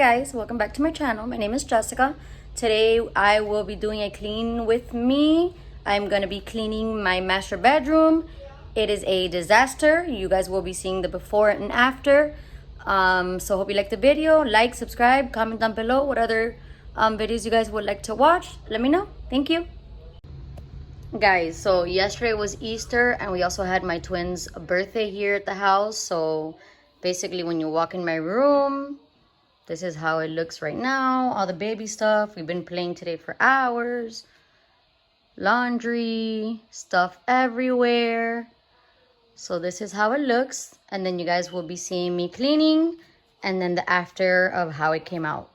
guys, welcome back to my channel. My name is Jessica. Today I will be doing a clean with me. I'm gonna be cleaning my master bedroom. It is a disaster. You guys will be seeing the before and after. So hope you like the video. Like, subscribe, comment down below what other videos you guys would like to watch. Let me know. Thank you. Guys, so yesterday was Easter and we also had my twins' birthday here at the house. So basically when you walk in my room, this is how it looks right now. All the baby stuff. We've been playing today for hours. Laundry, stuff everywhere. So this is how it looks. And then you guys will be seeing me cleaning and then the after of how it came out.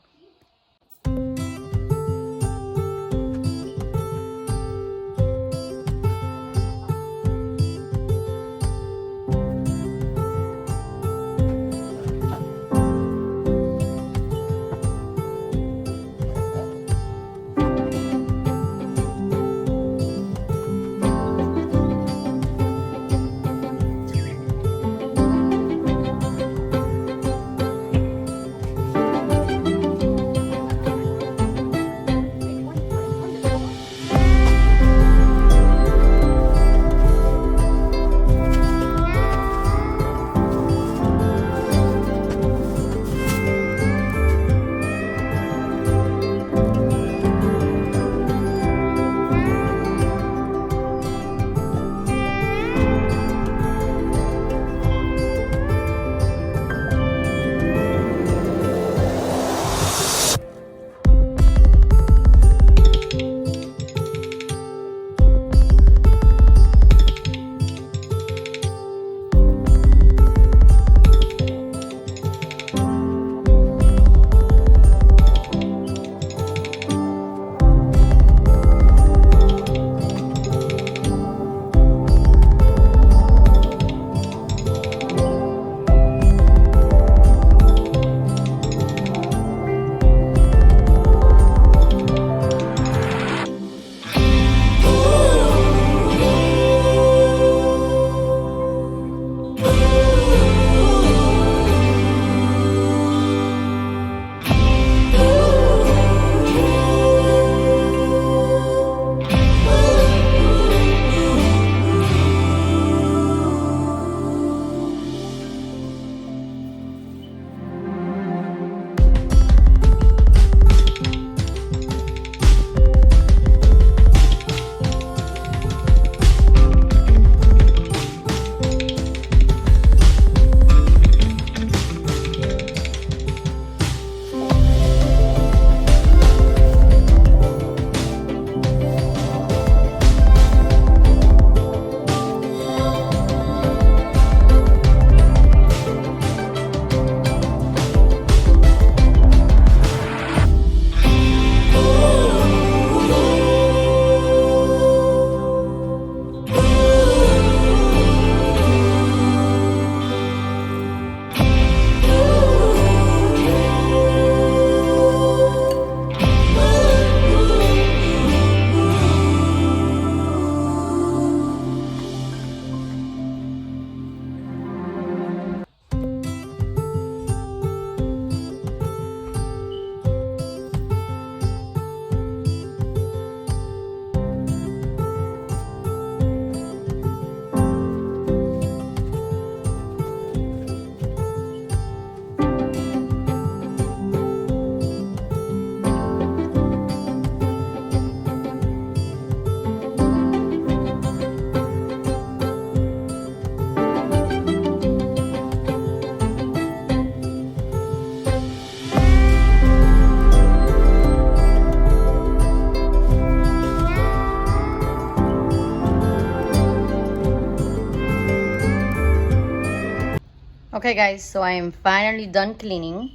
Okay guys, so I am finally done cleaning.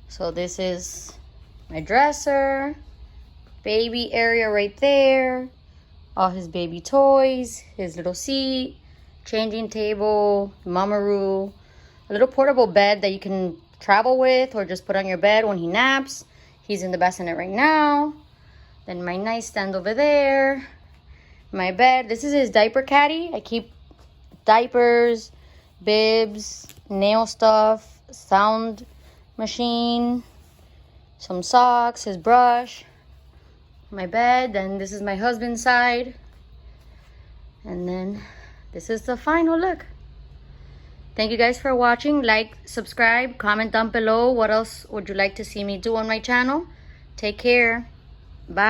So this is my dresser, baby area right there, all his baby toys, his little seat, changing table, mamaroo, a little portable bed that you can travel with or just put on your bed when he naps. He's in the bassinet right now. Then my nightstand over there, my bed. This is his diaper caddy. I keep diapers, bibs, nail stuff, sound machine, some socks, his brush, my bed. Then this is my husband's side. And then this is the final look. Thank you guys for watching. Like, subscribe, comment down below. What else would you like to see me do on my channel? Take care. Bye.